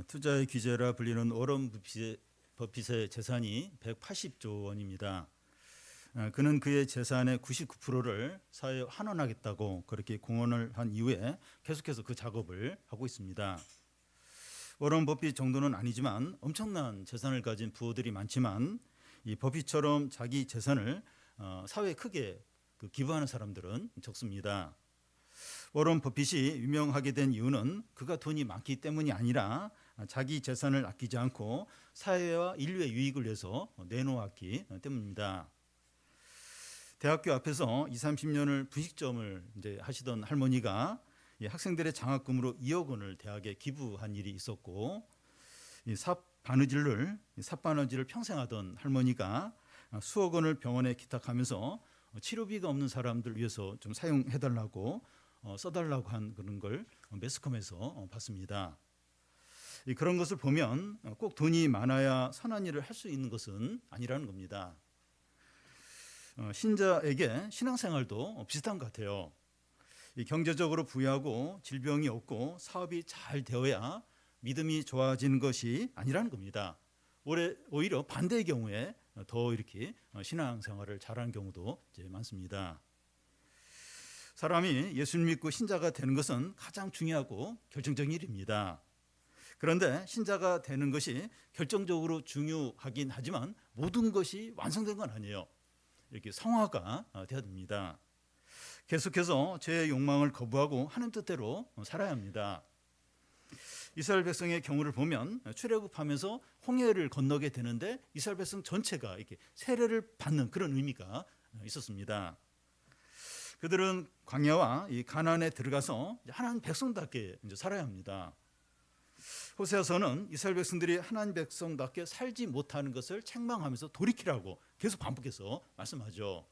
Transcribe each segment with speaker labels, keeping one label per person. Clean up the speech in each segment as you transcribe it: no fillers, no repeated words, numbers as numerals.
Speaker 1: 투자의 귀재라 불리는 워런 버핏의 재산이 180조 원입니다. 그는 그의 재산의 99%를 사회에 환원하겠다고 그렇게 공언을 한 이후에 계속해서 그 작업을 하고 있습니다. 워런 버핏 정도는 아니지만 엄청난 재산을 가진 부호들이 많지만 이 버핏처럼 자기 재산을 사회에 크게 기부하는 사람들은 적습니다. 워런 버핏이 유명하게 된 이유는 그가 돈이 많기 때문이 아니라 자기 재산을 아끼지 않고 사회와 인류의 유익을 위해서 내놓았기 때문입니다. 대학교 앞에서 20-30년을 분식점을 하시던 할머니가 학생들의 장학금으로 2억 원을 대학에 기부한 일이 있었고, 삽바느질을 평생 하던 할머니가 수억 원을 병원에 기탁하면서 치료비가 없는 사람들 위해서 좀 사용해달라고 써달라고 한 그런 걸 매스컴에서 봤습니다. 그런 것을 보면 꼭 돈이 많아야 선한 일을 할 수 있는 것은 아니라는 겁니다. 신자에게 신앙생활도 비슷한 것 같아요. 경제적으로 부유하고 질병이 없고 사업이 잘 되어야 믿음이 좋아지는 것이 아니라는 겁니다. 오히려 반대의 경우에 더 이렇게 신앙생활을 잘하는 경우도 많습니다. 사람이 예수를 믿고 신자가 되는 것은 가장 중요하고 결정적인 일입니다. 그런데 신자가 되는 것이 결정적으로 중요하긴 하지만 모든 것이 완성된 건 아니에요. 이렇게 성화가 되어야 됩니다. 계속해서 죄의 욕망을 거부하고 하나님 뜻대로 살아야 합니다. 이스라엘 백성의 경우를 보면 출애굽하면서 홍해를 건너게 되는데 이스라엘 백성 전체가 이렇게 세례를 받는 그런 의미가 있었습니다. 그들은 광야와 이 가나안에 들어가서 하나님 백성답게 살아야 합니다. 호세아서는 이스라엘 백성들이 하나님 백성답게 살지 못하는 것을 책망하면서 돌이키라고 계속 반복해서 말씀하죠.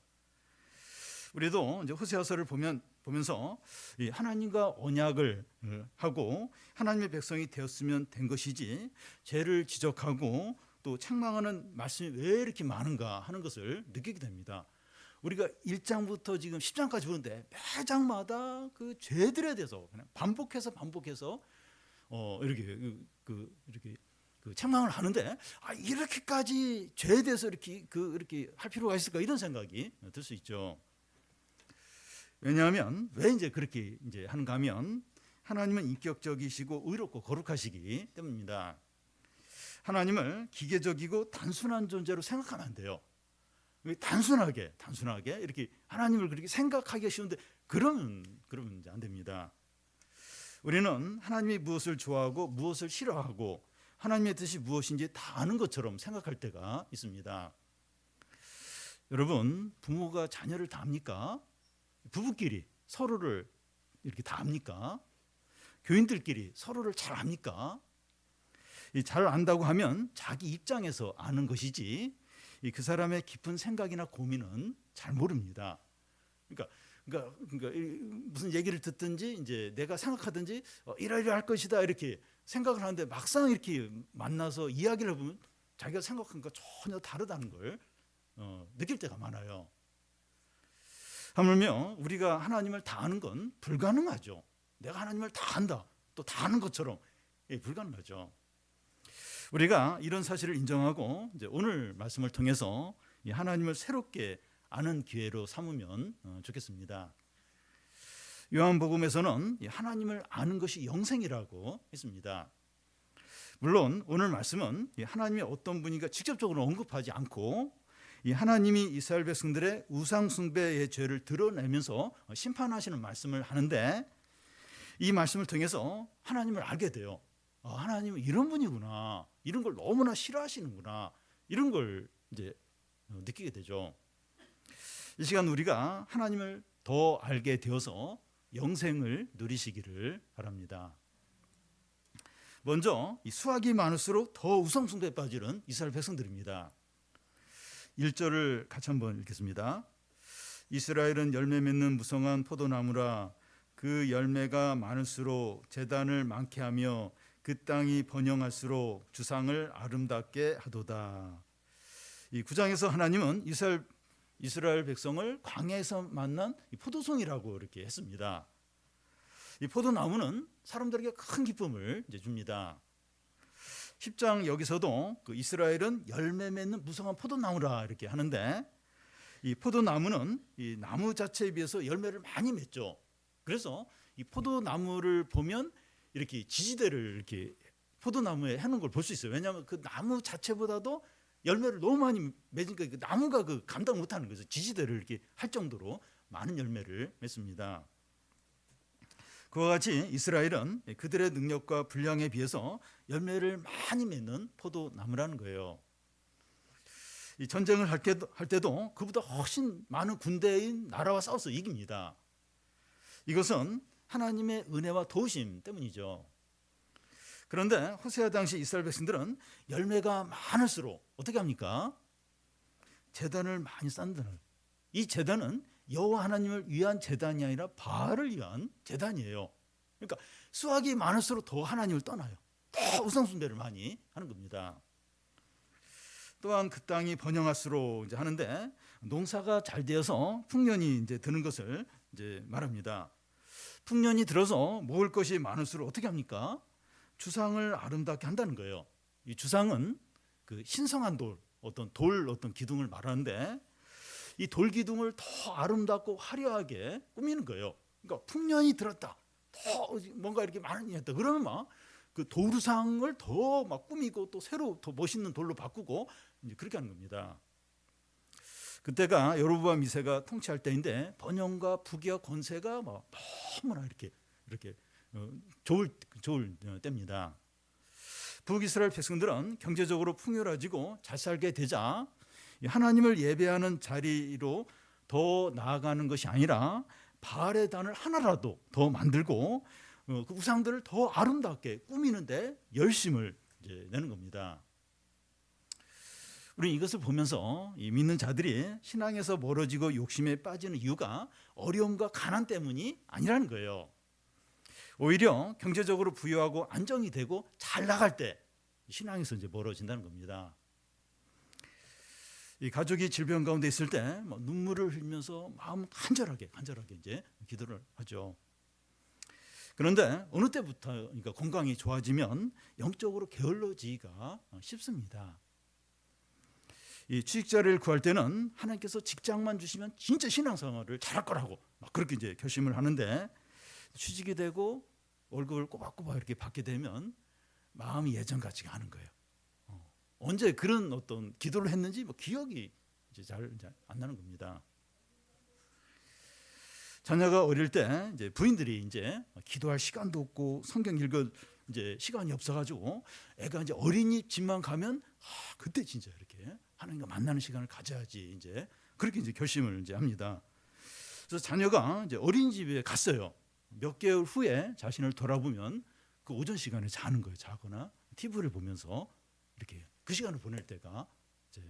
Speaker 1: 우리도 이제 호세아서를 보면서 이 하나님과 언약을 하고 하나님의 백성이 되었으면 된 것이지, 죄를 지적하고 또 책망하는 말씀이 왜 이렇게 많은가 하는 것을 느끼게 됩니다. 우리가 1장부터 지금 10장까지 보는데 매 장마다 그 죄들에 대해서 그냥 반복해서 이렇게 책망을 하는데, 이렇게까지 죄에 대해서 이렇게 할 필요가 있을까, 이런 생각이 들 수 있죠. 왜냐하면 왜 이제 그렇게 하는가 하면 하나님은 인격적이시고 의롭고 거룩하시기 때문입니다. 하나님을 기계적이고 단순한 존재로 생각하면 안 돼요. 단순하게 이렇게 하나님을 그렇게 생각하기가 쉬운데 그러면 이제 안 됩니다. 우리는 하나님이 무엇을 좋아하고 무엇을 싫어하고 하나님의 뜻이 무엇인지 다 아는 것처럼 생각할 때가 있습니다. 여러분, 부모가 자녀를 다 압니까? 부부끼리 서로를 이렇게 다 압니까? 교인들끼리 서로를 잘 압니까? 잘 안다고 하면 자기 입장에서 아는 것이지 그 사람의 깊은 생각이나 고민은 잘 모릅니다. 그러니까 무슨 얘기를 듣든지 이제 내가 생각하든지 이러이러할 것이다 이렇게 생각을 하는데 막상 이렇게 만나서 이야기를 해보면 자기가 생각한 것과 전혀 다르다는 걸 느낄 때가 많아요. 하물며 우리가 하나님을 다 아는 건 불가능하죠. 내가 하나님을 다 안다, 또 다 아는 것처럼 불가능하죠. 우리가 이런 사실을 인정하고 이제 오늘 말씀을 통해서 하나님을 새롭게 아는 기회로 삼으면 좋겠습니다. 요한복음에서는 하나님을 아는 것이 영생이라고 했습니다. 물론 오늘 말씀은 하나님이 어떤 분인가 직접적으로 언급하지 않고 이 하나님이 이스라엘 백성들의 우상 숭배의 죄를 드러내면서 심판하시는 말씀을 하는데, 이 말씀을 통해서 하나님을 알게 돼요. 하나님은 이런 분이구나, 이런 걸 너무나 싫어하시는구나, 이런 걸 이제 느끼게 되죠. 이 시간 우리가 하나님을 더 알게 되어서 영생을 누리시기를 바랍니다. 먼저 이 수확이 많을수록 더 우상 숭배에 빠지는 이스라엘 백성들입니다. 1절을 같이 한번 읽겠습니다. 이스라엘은 열매 맺는 무성한 포도나무라, 그 열매가 많을수록 제단을 많게 하며 그 땅이 번영할수록 주상을 아름답게 하도다. 이 9장에서 하나님은 이스라엘 백성을 광야에서 만난 이 포도송이라고 이렇게 했습니다. 이 포도나무는 사람들에게 큰 기쁨을 줍니다. 10장 여기서도 그 이스라엘은 열매 맺는 무성한 포도나무라 이렇게 하는데, 이 포도나무는 이 나무 자체에 비해서 열매를 많이 맺죠. 그래서 이 포도나무를 보면 이렇게 지지대를 이렇게 포도나무에 해놓은 걸 볼 수 있어요. 왜냐하면 그 나무 자체보다도 열매를 너무 많이 맺으니까 그 나무가 그 감당 못하는 거죠. 지지대를 이렇게 할 정도로 많은 열매를 맺습니다. 그와 같이 이스라엘은 그들의 능력과 분량에 비해서 열매를 많이 맺는 포도나무라는 거예요. 이 전쟁을 할 때도 그보다 훨씬 많은 군대인 나라와 싸워서 이깁니다. 이것은 하나님의 은혜와 도우심 때문이죠. 그런데 호세아 당시 이스라엘 백성들은 열매가 많을수록 어떻게 합니까? 제단을 많이 쌓는다. 이 제단은 여호와 하나님을 위한 제단이 아니라 바알을 위한 제단이에요. 그러니까 수확이 많을수록 더 하나님을 떠나요. 더 우상숭배를 많이 하는 겁니다. 또한 그 땅이 번영할수록 이제 하는데, 농사가 잘 되어서 풍년이 이제 드는 것을 이제 말합니다. 풍년이 들어서 모을 것이 많을수록 어떻게 합니까? 주상을 아름답게 한다는 거예요. 이 주상은 그 신성한 돌, 어떤 기둥을 말하는데, 이 돌 기둥을 더 아름답고 화려하게 꾸미는 거예요. 그러니까 풍년이 들었다, 더 뭔가 이렇게 많은 일이 했다, 그러면 막 그 도루상을 더 막 꾸미고 또 새로 더 멋있는 돌로 바꾸고 이제 그렇게 하는 겁니다. 그때가 여로보암 2세가 통치할 때인데, 번영과 부귀와 권세가 막 너무나 이렇게 좋을 때입니다. 북이스라엘 백성들은 경제적으로 풍요로워지고 잘 살게 되자 하나님을 예배하는 자리로 더 나아가는 것이 아니라 바알의 단을 하나라도 더 만들고 그 우상들을 더 아름답게 꾸미는데 열심을 이제 내는 겁니다. 우리 이것을 보면서 이 믿는 자들이 신앙에서 멀어지고 욕심에 빠지는 이유가 어려움과 가난 때문이 아니라는 거예요. 오히려 경제적으로 부유하고 안정이 되고 잘 나갈 때 신앙에서 이제 멀어진다는 겁니다. 이 가족이 질병 가운데 있을 때 눈물을 흘리면서 마음 간절하게 이제 기도를 하죠. 그런데 어느 때부터 그러니까 건강이 좋아지면 영적으로 게을러지기가 쉽습니다. 이 취직자를 구할 때는 하나님께서 직장만 주시면 진짜 신앙생활을 잘할 거라고 막 그렇게 이제 결심을 하는데, 취직이 되고 월급을 꼬박꼬박 이렇게 받게 되면 마음이 예전 같지가 않은 거예요. 언제 그런 어떤 기도를 했는지 기억이 이제 잘 안 나는 겁니다. 자녀가 어릴 때 이제 부인들이 이제 기도할 시간도 없고 성경 읽을 이제 시간이 없어가지고 애가 이제 어린이집만 가면 그때 진짜 이렇게 하나님과 만나는 시간을 가져야지 이제 그렇게 이제 결심을 이제 합니다. 그래서 자녀가 이제 어린이집에 갔어요. 몇 개월 후에 자신을 돌아보면 그 오전 시간에 자는 거예요. 자거나 TV를 보면서 이렇게 그 시간을 보낼 때가 이제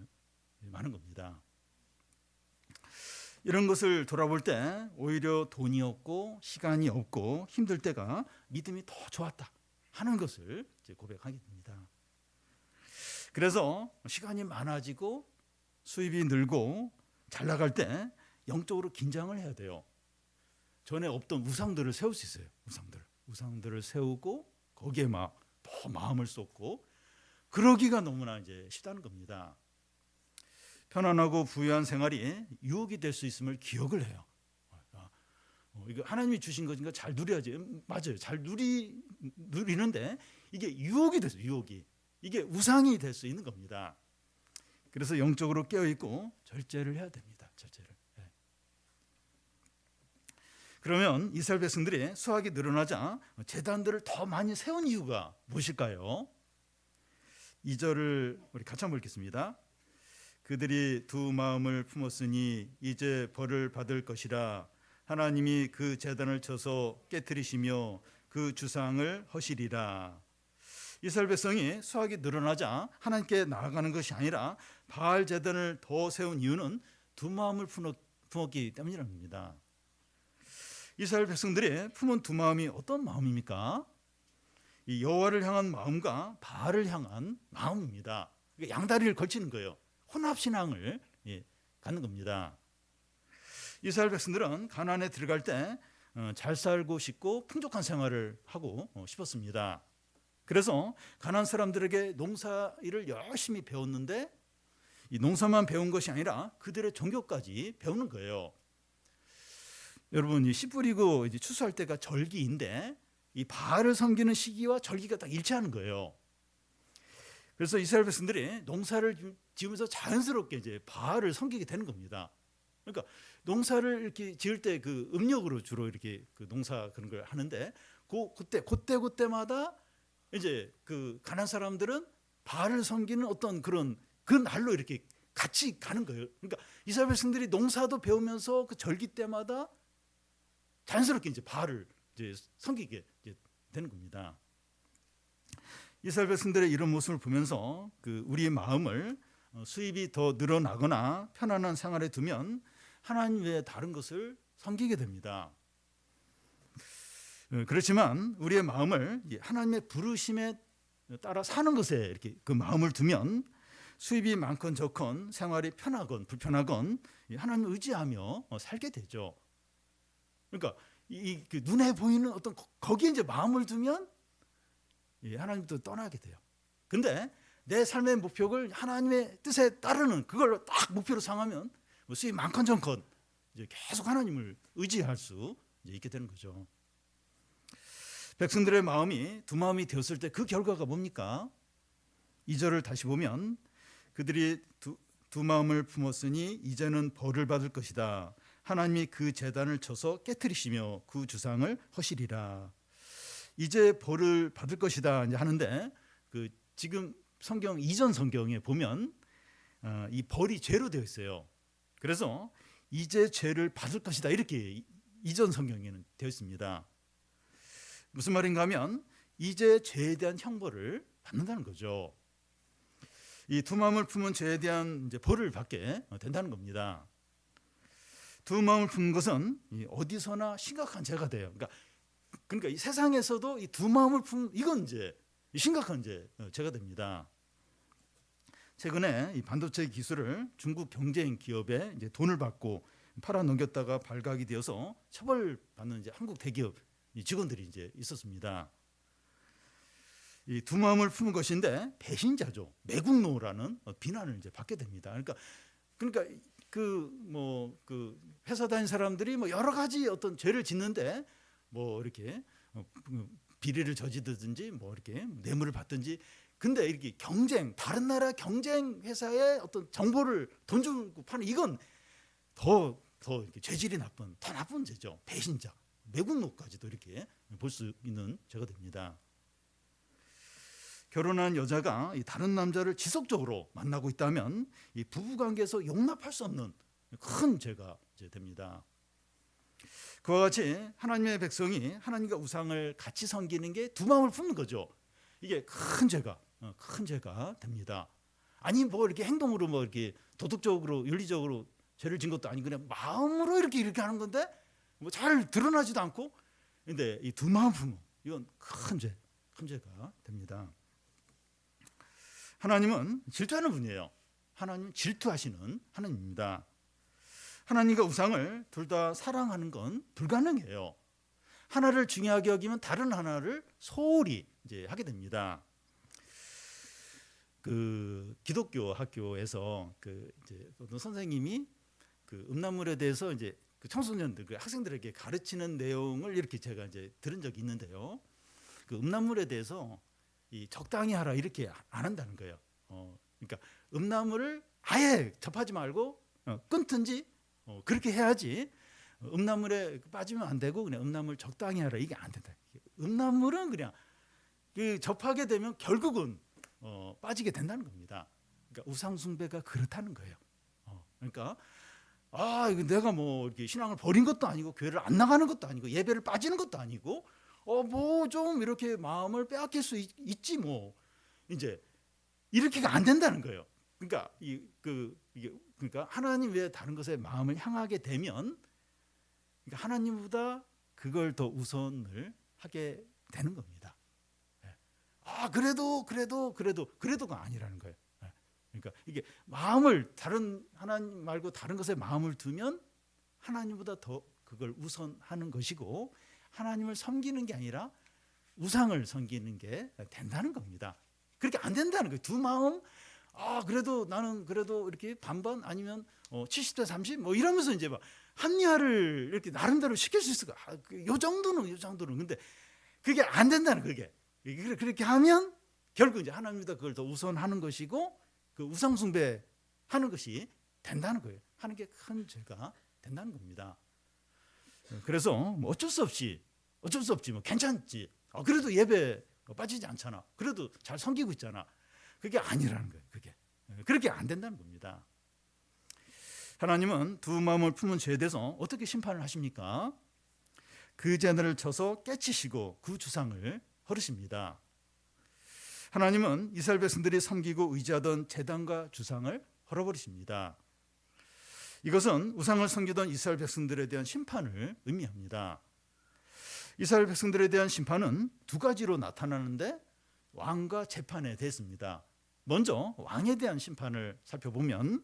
Speaker 1: 많은 겁니다. 이런 것을 돌아볼 때 오히려 돈이 없고 시간이 없고 힘들 때가 믿음이 더 좋았다 하는 것을 이제 고백하게 됩니다. 그래서 시간이 많아지고 수입이 늘고 잘 나갈 때 영적으로 긴장을 해야 돼요. 전에 없던 우상들을 세울 수 있어요. 우상들을 세우고 거기에 막 더 마음을 쏟고 그러기가 너무나 이제 쉽다는 겁니다. 편안하고 부유한 생활이 유혹이 될 수 있음을 기억을 해요. 이거 하나님이 주신 거니까 잘 누려야지. 맞아요. 잘 누리는데 이게 유혹이 됐어요. 유혹이. 이게 우상이 될 수 있는 겁니다. 그래서 영적으로 깨어있고 절제를 해야 됩니다. 절제를. 그러면 이스라엘 백성들이 수확이 늘어나자 제단들을 더 많이 세운 이유가 무엇일까요? 2절을 우리 같이 한번 읽겠습니다. 그들이 두 마음을 품었으니 이제 벌을 받을 것이라. 하나님이 그 제단을 쳐서 깨뜨리시며 그 주상을 허시리라. 이스라엘 백성이 수확이 늘어나자 하나님께 나아가는 것이 아니라 바알 제단을 더 세운 이유는 두 마음을 품었기 때문이라는 겁니다. 이스라엘 백성들이 품은 두 마음이 어떤 마음입니까? 이 여호와를 향한 마음과 바알을 향한 마음입니다. 양다리를 걸치는 거예요. 혼합신앙을 갖는 겁니다. 이스라엘 백성들은 가나안에 들어갈 때 잘 살고 싶고 풍족한 생활을 하고 싶었습니다. 그래서 가나안 사람들에게 농사일을 열심히 배웠는데 이 농사만 배운 것이 아니라 그들의 종교까지 배우는 거예요. 여러분, 이 씨 뿌리고 이제 추수할 때가 절기인데 이 바알을 섬기는 시기와 절기가 딱 일치하는 거예요. 그래서 이스라엘 백성들이 농사를 지으면서 자연스럽게 이제 바알을 섬기게 되는 겁니다. 그러니까 농사를 이렇게 지을 때 그 음력으로 주로 이렇게 그 농사 그런 걸 하는데 그때마다 이제 그 가나안 사람들은 바알을 섬기는 어떤 그런 그 날로 이렇게 같이 가는 거예요. 그러니까 이스라엘 백성들이 농사도 배우면서 그 절기 때마다 자연스럽게 이제 바알을 이제 섬기게 이제 되는 겁니다. 이스라엘 백성들의 이런 모습을 보면서 그 우리의 마음을 수입이 더 늘어나거나 편안한 생활에 두면 하나님 외에 다른 것을 섬기게 됩니다. 그렇지만 우리의 마음을 하나님의 부르심에 따라 사는 것에 이렇게 그 마음을 두면 수입이 많건 적건 생활이 편하건 불편하건 하나님을 의지하며 살게 되죠. 그러니까 그 눈에 보이는 어떤 거기에 이제 마음을 두면 하나님도 떠나게 돼요. 근데 내 삶의 목표를 하나님의 뜻에 따르는 그걸 딱 목표로 삼으면 수입 많건 적건 이제 계속 하나님을 의지할 수 있게 되는 거죠. 백성들의 마음이 두 마음이 되었을 때 그 결과가 뭡니까? 2절을 다시 보면 그들이 두 마음을 품었으니 이제는 벌을 받을 것이다. 하나님이 그 제단을 쳐서 깨트리시며 그 주상을 허시리라. 이제 벌을 받을 것이다 이제 하는데 그 지금 성경 이전 성경에 보면 이 벌이 죄로 되어 있어요. 그래서 이제 죄를 받을 것이다 이렇게 이전 성경에는 되어 있습니다. 무슨 말인가 하면 이제 죄에 대한 형벌을 받는다는 거죠. 이 두 마음을 품은 죄에 대한 이제 벌을 받게 된다는 겁니다. 두 마음을 품는 것은 어디서나 심각한 죄가 돼요. 그러니까 이 세상에서도 이 두 마음을 품는 이건 이제 심각한 죄가 됩니다. 최근에 이 반도체 기술을 중국 경쟁 기업에 이제 돈을 받고 팔아 넘겼다가 발각이 되어서 처벌받는 이제 한국 대기업 직원들이 이제 있었습니다. 이 두 마음을 품은 것인데 배신자죠. 매국노라는 비난을 이제 받게 됩니다. 그러니까 그 회사 다닌 사람들이 뭐 여러 가지 어떤 죄를 짓는데 뭐 이렇게 비리를 저지르든지 뭐 이렇게 뇌물을 받든지 근데 이렇게 다른 나라 경쟁 회사의 어떤 정보를 돈 주고 파는 이건 더 이렇게 죄질이 더 나쁜 죄죠. 배신자, 매국노까지도 이렇게 볼 수 있는 죄가 됩니다. 결혼한 여자가 다른 남자를 지속적으로 만나고 있다면 이 부부 관계에서 용납할 수 없는 큰 죄가 이제 됩니다. 그와 같이 하나님의 백성이 하나님과 우상을 같이 섬기는 게 두 마음을 품는 거죠. 이게 큰 죄가 됩니다. 아니 뭐 이렇게 행동으로 뭐 이렇게 도덕적으로 윤리적으로 죄를 진 것도 아니고 그냥 마음으로 이렇게 하는 건데 뭐 잘 드러나지도 않고 근데 이 두 마음 품음 이건 큰 죄가 됩니다. 하나님은 질투하는 분이에요. 하나님은 질투하시는 하나님입니다. 하나님과 우상을 둘 다 사랑하는 건 불가능해요. 하나를 중요하게 여기면 다른 하나를 소홀히 이제 하게 됩니다. 그 기독교 학교에서 그 이제 어떤 선생님이 그 음란물에 대해서 이제 그 청소년들, 그 학생들에게 가르치는 내용을 이렇게 제가 이제 들은 적이 있는데요. 그 음란물에 대해서 이 적당히 하라 이렇게 안 한다는 거예요. 그러니까 음란물을 아예 접하지 말고 끊든지 그렇게 해야지 음란물에 빠지면 안 되고 그냥 음란물 적당히 하라 이게 안 된다. 음란물은 그냥 그 접하게 되면 결국은 빠지게 된다는 겁니다. 그러니까 우상 숭배가 그렇다는 거예요. 그러니까 이거 내가 뭐 이렇게 신앙을 버린 것도 아니고 교회를 안 나가는 것도 아니고 예배를 빠지는 것도 아니고 뭐 좀 이렇게 마음을 빼앗길 수 있지 뭐 이제 이렇게가 안 된다는 거예요. 그러니까 그러니까 하나님 외에 다른 것에 마음을 향하게 되면 그러니까 하나님보다 그걸 더 우선을 하게 되는 겁니다. 그래도가 아니라는 거예요. 그러니까 이게 마음을 하나님 말고 다른 것에 마음을 두면 하나님보다 더 그걸 우선하는 것이고 하나님을 섬기는 게 아니라 우상을 섬기는 게 된다는 겁니다. 그렇게 안 된다는 거예요. 두 마음, 그래도 나는 그래도 이렇게 반반 아니면 70대 30 뭐 이러면서 이제 막 합리화를 이렇게 나름대로 시킬 수 있을 거. 요 정도는. 근데 그게 안 된다는 그게. 그렇게 하면 결국 이제 하나님보다 그걸 더 우선하는 것이고 그 우상 숭배하는 것이 된다는 거예요. 하는 게 큰 죄가 된다는 겁니다. 그래서 뭐 어쩔 수 없지 뭐 괜찮지. 그래도 예배 빠지지 않잖아. 그래도 잘 섬기고 있잖아. 그게 아니라는 거예요. 그렇게 안 된다는 겁니다. 하나님은 두 마음을 품은 죄에 대해서 어떻게 심판을 하십니까? 그 재단을 쳐서 깨치시고 그 주상을 헐으십니다. 하나님은 이스라엘 백성들이 섬기고 의지하던 제단과 주상을 헐어버리십니다. 이것은 우상을 섬기던 이스라엘 백성들에 대한 심판을 의미합니다. 이스라엘 백성들에 대한 심판은 두 가지로 나타나는데 왕과 재판에 대해서입니다. 먼저 왕에 대한 심판을 살펴보면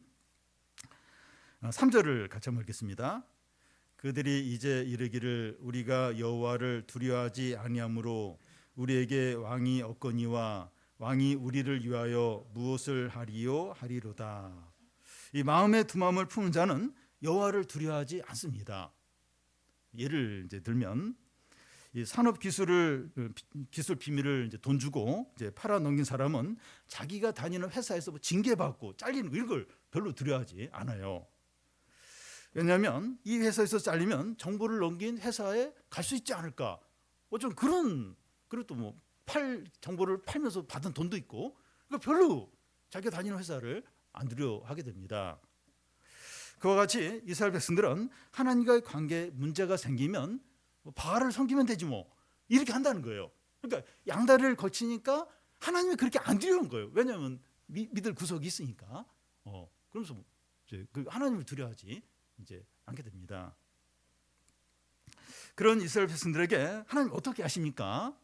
Speaker 1: 3절을 같이 한번 읽겠습니다. 그들이 이제 이르기를 우리가 여호와를 두려워하지 아니하므로 우리에게 왕이 없거니와 왕이 우리를 위하여 무엇을 하리요 하리로다. 이 마음의 두 마음을 품은 자는 여호와를 두려워하지 않습니다. 예를 이제 들면 이 산업 기술 비밀을 이제 돈 주고 이제 팔아 넘긴 사람은 자기가 다니는 회사에서 뭐 징계받고 잘리는 이걸 별로 두려워하지 않아요. 왜냐하면 이 회사에서 잘리면 정보를 넘긴 회사에 갈 수 있지 않을까. 좀 그리고 또 뭐 정보를 팔면서 받은 돈도 있고, 그러니까 별로 자기가 다니는 회사를 안 두려워하게 됩니다. 그와 같이 이스라엘 백성들은 하나님과의 관계에 문제가 생기면 바알을 섬기면 되지 뭐 이렇게 한다는 거예요. 그러니까 양다리를 걸치니까 하나님이 그렇게 안 두려운 거예요. 왜냐하면 믿을 구석이 있으니까. 그러면서 이제 그 하나님을 두려워하지 이제 않게 됩니다. 그런 이스라엘 백성들에게 하나님 어떻게 하십니까?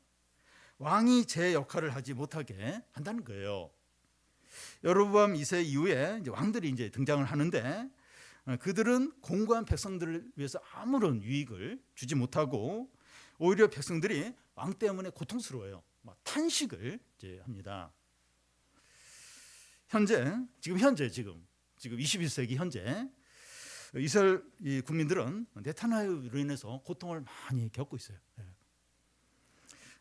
Speaker 1: 왕이 제 역할을 하지 못하게 한다는 거예요. 여로보암 2세 이후에 이제 왕들이 이제 등장을 하는데 그들은 공고한 백성들을 위해서 아무런 유익을 주지 못하고 오히려 백성들이 왕 때문에 고통스러워요. 막 탄식을 이제 합니다. 지금 21세기 현재 이스라엘 국민들은 네타냐후로 인해서 고통을 많이 겪고 있어요.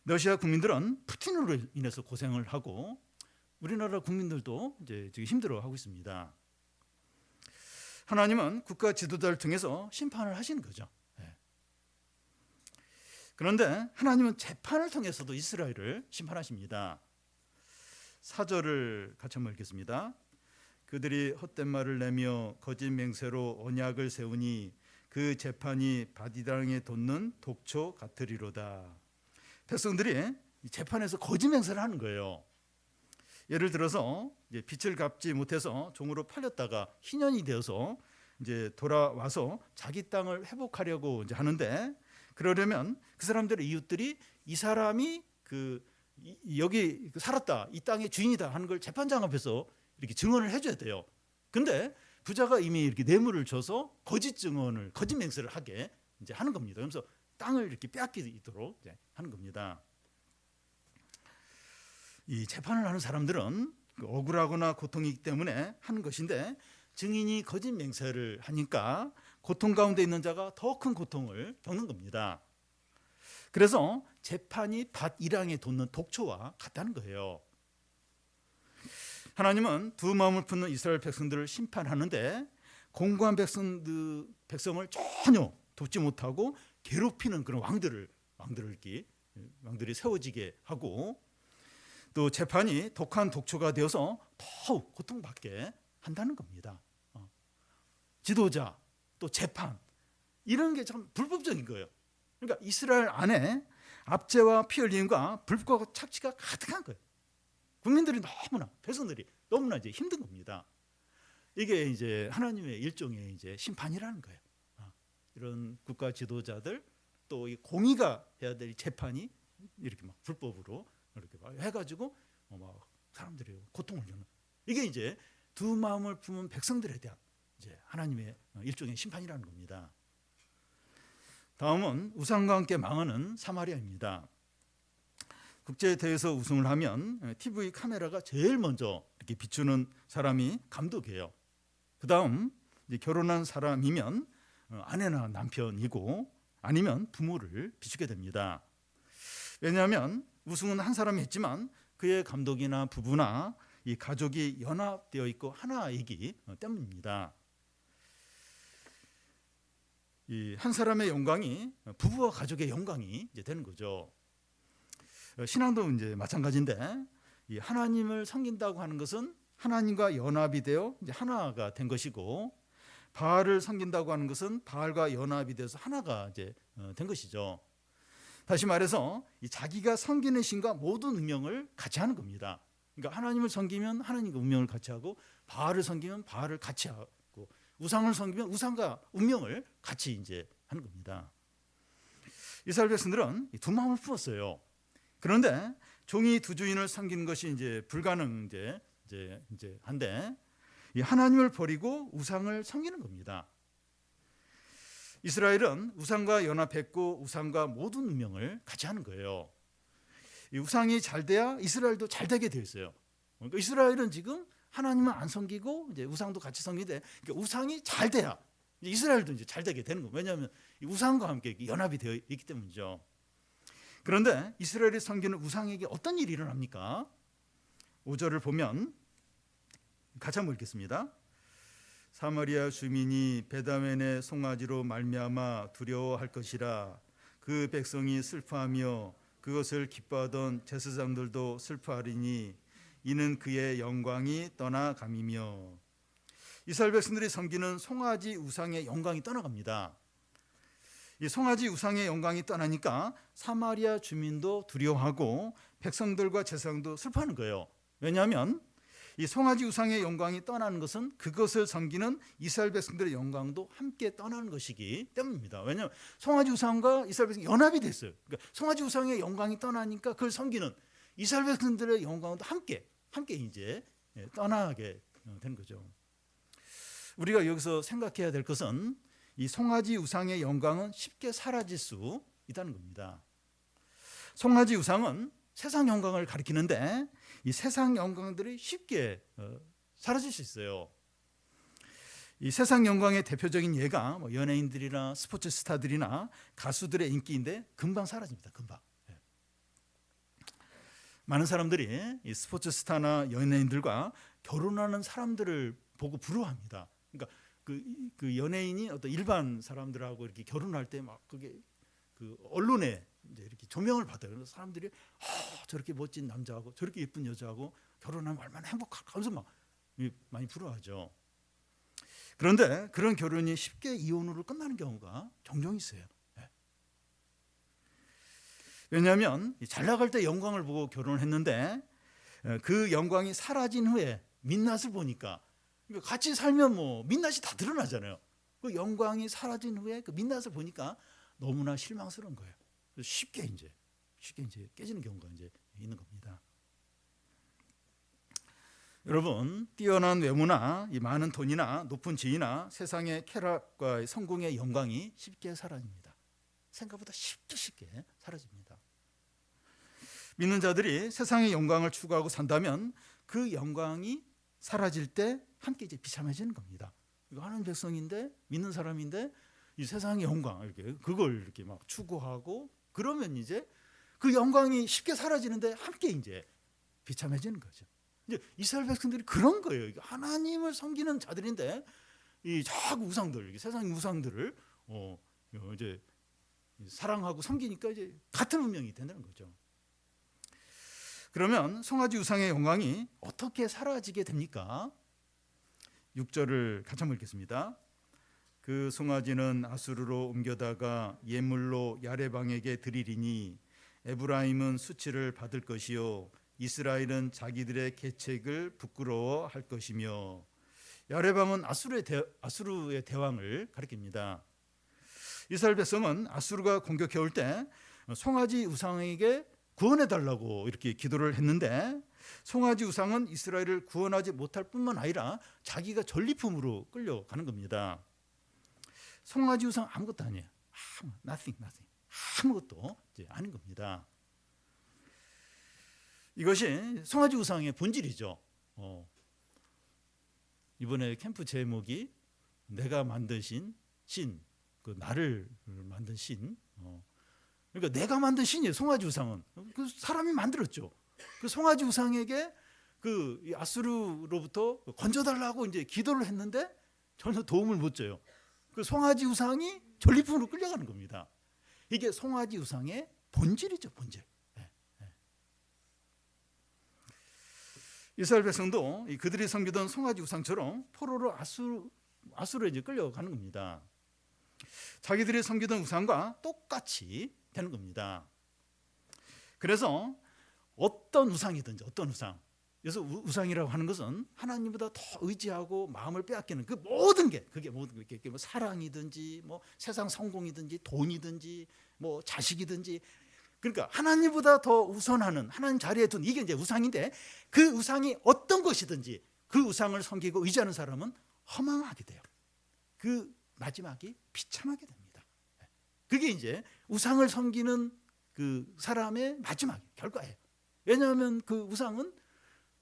Speaker 1: 러시아 국민들은 푸틴으로 인해서 고생을 하고 우리나라 국민들도 이제 지금 힘들어하고 있습니다. 하나님은 국가 지도자를 통해서 심판을 하시는 거죠. 그런데 하나님은 재판을 통해서도 이스라엘을 심판하십니다. 4절을 같이 한번 읽겠습니다. 그들이 헛된 말을 내며 거짓 맹세로 언약을 세우니 그 재판이 바디당에 돋는 독초 같으리로다. 백성들이 재판에서 거짓 맹세를 하는 거예요. 예를 들어서 이제 빚을 갚지 못해서 종으로 팔렸다가 희년이 되어서 이제 돌아와서 자기 땅을 회복하려고 이제 하는데, 그러려면 그 사람들의 이웃들이 이 사람이 여기 살았다, 이 땅의 주인이다 하는 걸 재판장 앞에서 이렇게 증언을 해줘야 돼요. 근데 부자가 이미 이렇게 뇌물을 줘서 거짓 맹세를 하게 이제 하는 겁니다. 그러면서 땅을 이렇게 빼앗기도록 이제 하는 겁니다. 이 재판을 하는 사람들은 억울하거나 고통이기 때문에 하는 것인데, 증인이 거짓 맹세를 하니까 고통 가운데 있는 자가 더 큰 고통을 겪는 겁니다. 그래서 재판이 밭이랑에 돋는 독초와 같다는 거예요. 하나님은 두 마음을 품는 이스라엘 백성들을 심판하는데 공고한 백성을 전혀 돕지 못하고 괴롭히는 그런 왕들이 세워지게 하고, 또 재판이 독한 독초가 되어서 더욱 고통받게 한다는 겁니다. 지도자, 또 재판, 이런 게 참 불법적인 거예요. 그러니까 이스라엘 안에 압제와 피 흘림과 불법과 착취가 가득한 거예요. 백성들이 너무나 이제 힘든 겁니다. 이게 이제 하나님의 일종의 이제 심판이라는 거예요. 이런 국가 지도자들, 또 이 공의가 해야 될 재판이 이렇게 막 불법으로 이렇게 막 해가지고 막 사람들이 고통을 겪는, 이게 이제 두 마음을 품은 백성들에 대한 이제 하나님의 일종의 심판이라는 겁니다. 다음은 우상과 함께 망하는 사마리아입니다. 국제 대회에서 우승을 하면 TV 카메라가 제일 먼저 이렇게 비추는 사람이 감독이에요. 그다음 이제 결혼한 사람이면 아내나 남편이고 아니면 부모를 비추게 됩니다. 왜냐하면 우승은 한 사람이 했지만 그의 감독이나 부부나 이 가족이 연합되어 있고 하나이기 때문입니다. 이 한 사람의 영광이 부부와 가족의 영광이 이제 되는 거죠. 신앙도 이제 마찬가지인데 이 하나님을 섬긴다고 하는 것은 하나님과 연합이 되어 이제 하나가 된 것이고, 바알을 섬긴다고 하는 것은 바알과 연합이 돼서 하나가 이제 된 것이죠. 다시 말해서 이 자기가 섬기는 신과 모든 운명을 같이 하는 겁니다. 그러니까 하나님을 섬기면 하나님과 운명을 같이 하고, 바알을 섬기면 바알을 같이 하고, 우상을 섬기면 우상과 운명을 같이 이제 하는 겁니다. 이스라엘 백성들은 두 마음을 품었어요. 그런데 종이 두 주인을 섬기는 것이 이제 불가능 이제 한데, 이 하나님을 버리고 우상을 섬기는 겁니다. 이스라엘은 우상과 연합했고 우상과 모든 운명을 같이 하는 거예요. 이 우상이 잘 돼야 이스라엘도 잘 되게 되어 있어요. 그러니까 이스라엘은 지금 하나님은 안 섬기고 이제 우상도 같이 섬기되, 그러니까 우상이 잘 돼야 이스라엘도 이제 잘 되게 되는 거예요. 왜냐하면 우상과 함께 연합이 되어 있기 때문이죠. 그런데 이스라엘이 섬기는 우상에게 어떤 일이 일어납니까? 5절을 보면 같이 한번 읽겠습니다. 사마리아 주민이 베다웬의 송아지로 말미암아 두려워할 것이라. 그 백성이 슬퍼하며 그것을 기뻐하던 제사장들도 슬퍼하리니 이는 그의 영광이 떠나감이며. 이스라엘 백성들이 섬기는 송아지 우상의 영광이 떠나갑니다. 이 송아지 우상의 영광이 떠나니까 사마리아 주민도 두려워하고 백성들과 제사장도 슬퍼하는 거예요. 왜냐하면 이 송아지 우상의 영광이 떠나는 것은 그것을 섬기는 이스라엘 백성들의 영광도 함께 떠나는 것이기 때문입니다. 왜냐하면 송아지 우상과 이스라엘 백성이 연합이 됐어요. 그러니까 송아지 우상의 영광이 떠나니까 그걸 섬기는 이스라엘 백성들의 영광도 함께 이제 떠나게 되는 거죠. 우리가 여기서 생각해야 될 것은 이 송아지 우상의 영광은 쉽게 사라질 수 있다는 겁니다. 송아지 우상은 세상 영광을 가리키는데 이 세상 영광들이 쉽게 사라질 수 있어요. 이 세상 영광의 대표적인 예가 연예인들이나 스포츠 스타들이나 가수들의 인기인데 금방 사라집니다. 금방. 많은 사람들이 이 스포츠 스타나 연예인들과 결혼하는 사람들을 보고 부러워합니다. 그러니까 그 연예인이 어떤 일반 사람들하고 이렇게 결혼할 때 막 그게 그 언론에 이제 이렇게 조명을 받아요. 그래서 사람들이 저렇게 멋진 남자하고 저렇게 예쁜 여자하고 결혼하면 얼마나 행복할까 하면서 막 많이 부러워하죠. 그런데 그런 결혼이 쉽게 이혼으로 끝나는 경우가 종종 있어요. 왜냐하면 잘 나갈 때 영광을 보고 결혼을 했는데 그 영광이 사라진 후에 민낯을 보니까, 같이 살면 뭐 민낯이 다 드러나잖아요. 그 영광이 사라진 후에 그 민낯을 보니까 너무나 실망스러운 거예요. 쉽게 이제 깨지는 경우가 이제 있는 겁니다. 여러분, 뛰어난 외모나 이 많은 돈이나 높은 지위나 세상의 쾌락과 성공의 영광이 쉽게 사라집니다. 생각보다 쉽게 사라집니다. 믿는 자들이 세상의 영광을 추구하고 산다면 그 영광이 사라질 때 함께 이제 비참해지는 겁니다. 이거 하나님 백성인데 믿는 사람인데 이 세상의 영광 그걸 이렇게 막 추구하고 그러면 이제 그 영광이 쉽게 사라지는데 함께 이제 비참해지는 거죠. 이제 이스라엘 백성들이 그런 거예요. 하나님을 섬기는 자들인데 이 자꾸 우상들, 세상의 우상들을 이제 사랑하고 섬기니까 이제 같은 운명이 된다는 거죠. 그러면 송아지 우상의 영광이 어떻게 사라지게 됩니까? 6절을 같이 한번 읽겠습니다. 그 송아지는 아수르로 옮겨다가 예물로 야레방에게 드리리니 에브라임은 수치를 받을 것이요 이스라엘은 자기들의 계책을 부끄러워할 것이며. 야레방은 아수르의 대왕을 가리킵니다. 이스라엘 백성은 아수르가 공격해 올 때 송아지 우상에게 구원해달라고 이렇게 기도를 했는데, 송아지 우상은 이스라엘을 구원하지 못할 뿐만 아니라 자기가 전리품으로 끌려가는 겁니다. 송아지 우상 아무것도 아니에요. nothing. 아무것도 아닌 겁니다. 이것이 송아지 우상의 본질이죠. 이번에 캠프 제목이 내가 만드신 신, 그 나를 만든 신. 그러니까 내가 만든 신이에요. 송아지 우상은 그 사람이 만들었죠. 그 송아지 우상에게 그 아수르로부터 건져달라고 이제 기도를 했는데 전혀 도움을 못 줘요. 그 송아지 우상이 전리품으로 끌려가는 겁니다. 이게 송아지 우상의 본질이죠, 본질. 이스라엘 백성도 그들이 섬기던 송아지 우상처럼 포로로 아수르에 이제 끌려가는 겁니다. 자기들이 섬기던 우상과 똑같이 되는 겁니다. 그래서 어떤 우상이든지 어떤 우상, 그래서 우상이라고 하는 것은 하나님보다 더 의지하고 마음을 빼앗기는 그 모든 게, 그게 모든 게 뭐 사랑이든지 뭐 세상 성공이든지 돈이든지 뭐 자식이든지, 그러니까 하나님보다 더 우선하는, 하나님 자리에 둔 이게 이제 우상인데, 그 우상이 어떤 것이든지 그 우상을 섬기고 의지하는 사람은 허망하게 돼요. 그 마지막이 비참하게 됩니다. 그게 이제 우상을 섬기는 그 사람의 마지막 결과예요. 왜냐하면 그 우상은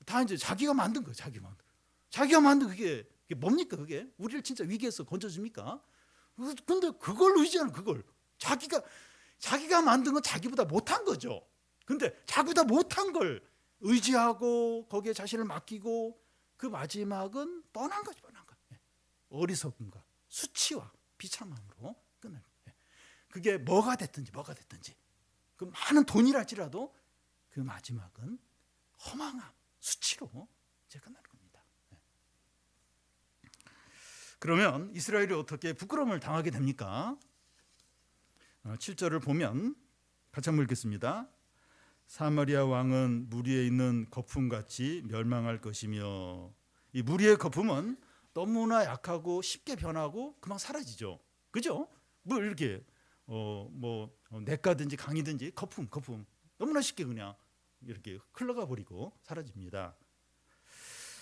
Speaker 1: 다 이제 자기가 만든 거예요. 자기가 만든 그게 뭡니까? 그게 우리를 진짜 위기에서 건져줍니까? 근데 그걸 의지하는, 그걸 자기가 만든 건 자기보다 못한 거죠. 근데 자기보다 못한 걸 의지하고 거기에 자신을 맡기고 그 마지막은 뻔한 거죠. 뻔한 거. 어리석음과 수치와 비참함으로 끝나는 거예요. 그게 뭐가 됐든지 그 많은 돈이랄지라도 그 마지막은 허망함, 수치로 이제 끝나는 겁니다. 그러면 이스라엘이 어떻게 부끄러움을 당하게 됩니까? 7절을 보면 같이 한번 읽겠습니다. 사마리아 왕은 무리에 있는 거품같이 멸망할 것이며, 이 무리의 거품은 너무나 약하고 쉽게 변하고 금방 사라지죠. 그죠? 뭐 이렇게 냇가든지 강이든지 거품 너무나 쉽게 그냥 이렇게 흘러가 버리고 사라집니다.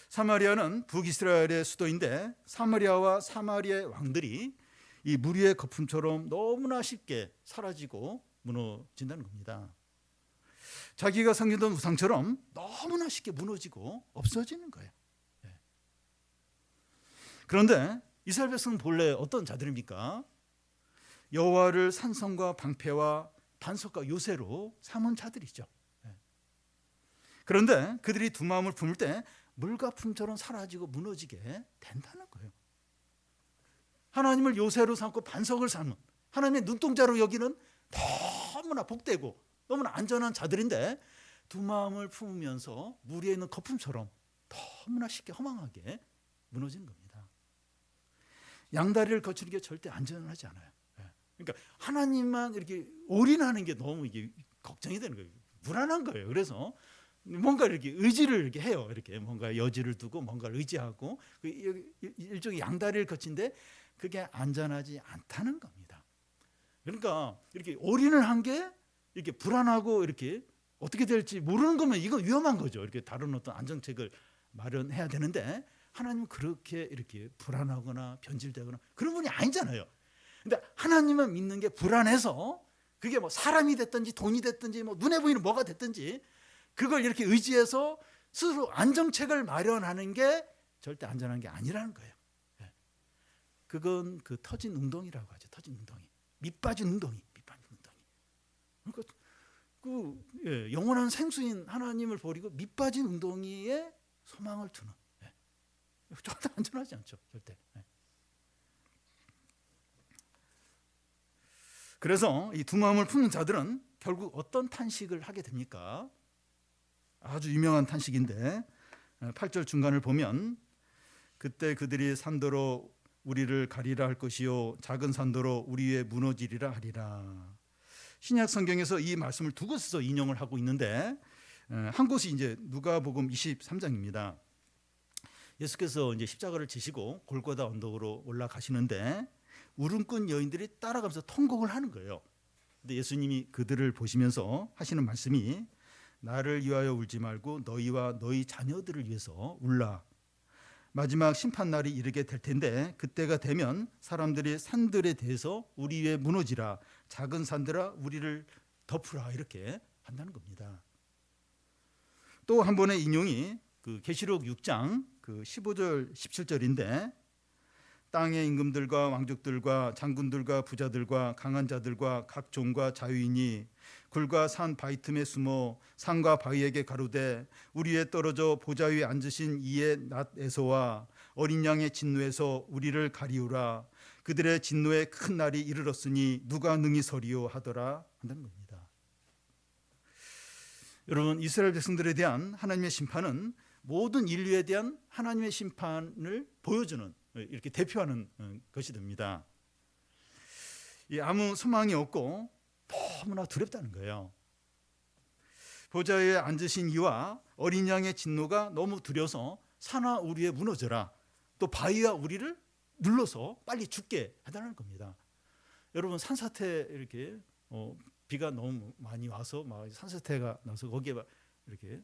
Speaker 1: 사마리아는 북이스라엘의 수도인데 사마리아와 사마리아의 왕들이 이 무리의 거품처럼 너무나 쉽게 사라지고 무너진다는 겁니다. 자기가 섬기던 우상처럼 너무나 쉽게 무너지고 없어지는 거예요. 그런데 이스라엘 백성은 본래 어떤 자들입니까? 여호와를 산성과 방패와 반석과 요새로 삼은 자들이죠. 그런데 그들이 두 마음을 품을 때 물거품처럼 사라지고 무너지게 된다는 거예요. 하나님을 요새로 삼고 반석을 삼은, 하나님의 눈동자로 여기는 너무나 복되고 너무나 안전한 자들인데 두 마음을 품으면서 무리에 있는 거품처럼 너무나 쉽게 허망하게 무너지는 겁니다. 양다리를 거치는 게 절대 안전하지 않아요. 그러니까 하나님만 이렇게 올인하는 게 너무 이게 걱정이 되는 거예요. 불안한 거예요. 그래서 뭔가 이렇게 의지를 이렇게 해요. 이렇게 뭔가 여지를 두고 뭔가를 의지하고 일종의 양다리를 거친데 그게 안전하지 않다는 겁니다. 그러니까 이렇게 올인을 한 게 이렇게 불안하고 이렇게 어떻게 될지 모르는 거면 이건 위험한 거죠. 이렇게 다른 어떤 안정책을 마련해야 되는데 하나님은 그렇게 이렇게 불안하거나 변질되거나 그런 분이 아니잖아요. 근데 하나님은 믿는 게 불안해서 그게 뭐 사람이 됐든지 돈이 됐든지 뭐 눈에 보이는 뭐가 됐든지 그걸 이렇게 의지해서 스스로 안정책을 마련하는 게 절대 안전한 게 아니라는 거예요. 그건 그 터진 웅덩이라고 하죠. 터진 웅덩이, 밑빠진 웅덩이. 그러니까 영원한 생수인 하나님을 버리고 밑빠진 웅덩이에 소망을 두는, 절대 안전하지 않죠. 절대. 그래서 이 두 마음을 품는 자들은 결국 어떤 탄식을 하게 됩니까? 아주 유명한 탄식인데 8절 중간을 보면 그때 그들이 산더러 우리를 가리라 할 것이요 작은 산더러 우리 위에 무너지리라 하리라. 신약 성경에서 이 말씀을 두 곳에서 인용을 하고 있는데 한 곳이 이제 누가복음 23장입니다. 예수께서 이제 십자가를 지시고 골고다 언덕으로 올라가시는데 울음꾼 여인들이 따라가면서 통곡을 하는 거예요. 근데 예수님이 그들을 보시면서 하시는 말씀이 나를 위하여 울지 말고 너희와 너희 자녀들을 위해서 울라. 마지막 심판 날이 이르게 될 텐데 그때가 되면 사람들이 산들에 대해서 우리 위에 무너지라 작은 산들아 우리를 덮으라 이렇게 한다는 겁니다. 또 한 번의 인용이 그 계시록 6장 그 15절 17절인데 땅의 임금들과 왕족들과 장군들과 부자들과 강한 자들과 각 종과 자유인이 굴과 산 바위 틈에 숨어 산과 바위에게 가로되 우리 위에 떨어져 보좌 위에 앉으신 이의 낫에서와 어린 양의 진노에서 우리를 가리우라. 그들의 진노의 큰 날이 이르렀으니 누가 능히 서리요 하더라 한다는 겁니다. 여러분, 이스라엘 백성들에 대한 하나님의 심판은 모든 인류에 대한 하나님의 심판을 보여주는, 이렇게 대표하는 것이 됩니다. 아무 소망이 없고 너무나 두렵다는 거예요. 보좌에 앉으신 이와 어린 양의 진노가 너무 두려서 산과 우리에 무너져라, 또 바위와 우리를 눌러서 빨리 죽게 해달라는 겁니다. 여러분, 산사태 이렇게 비가 너무 많이 와서 막 산사태가 나서 거기에 이렇게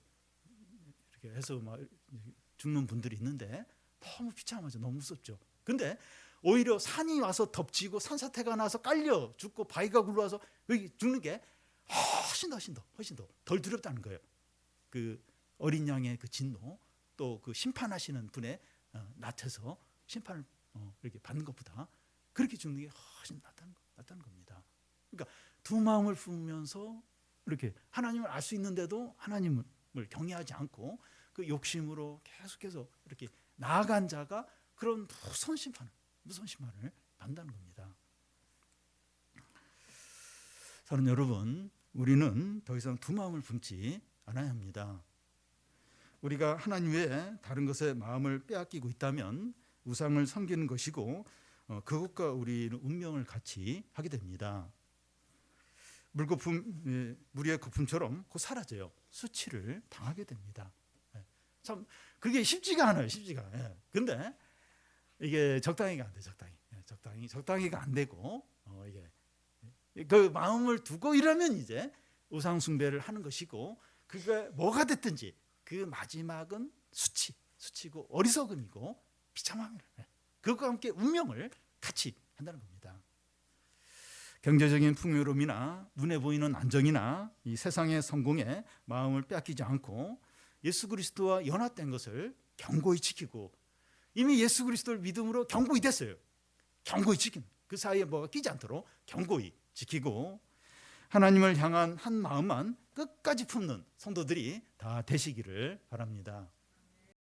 Speaker 1: 해서 막 죽는 분들이 있는데 너무 비참하죠. 너무 무섭죠. 근데 오히려 산이 와서 덮치고 산사태가 나서 깔려 죽고 바위가 굴러와서 여기 죽는 게 훨씬 더 덜 두렵다는 거예요. 그 어린 양의 그 진노, 또 그 심판하시는 분의 낫에서 심판을 이렇게 받는 것보다 그렇게 죽는 게 훨씬 낫다는 겁니다. 그러니까 두 마음을 품으면서 이렇게 하나님을 알 수 있는데도 하나님을 경외하지 않고 그 욕심으로 계속해서 이렇게 나아간 자가 그런 무서운 심판을 받는다는 겁니다. 사랑하는 여러분, 우리는 더 이상 두 마음을 품지 않아야 합니다. 우리가 하나님 외에 다른 것에 마음을 빼앗기고 있다면 우상을 섬기는 것이고 그것과 우리는 운명을 같이 하게 됩니다. 무리의 거품처럼 곧 사라져요. 수치를 당하게 됩니다. 참 그게 쉽지가 않아요. 근데 이게 적당히가 안 돼. 적당히가 안 되고 이게 그 마음을 두고 이러면 이제 우상 숭배를 하는 것이고, 그게 뭐가 됐든지 그 마지막은 수치고 어리석음이고 비참함이라. 그것과 함께 운명을 같이 한다는 겁니다. 경제적인 풍요로움이나 눈에 보이는 안정이나 이 세상의 성공에 마음을 빼앗기지 않고 예수 그리스도와 연합된 것을 견고히 지키고, 이미 예수 그리스도를 믿음으로 견고히 됐어요. 견고히 지키는, 그 사이에 뭐가 끼지 않도록 견고히 지키고 하나님을 향한 한 마음만 끝까지 품는 성도들이 다 되시기를 바랍니다.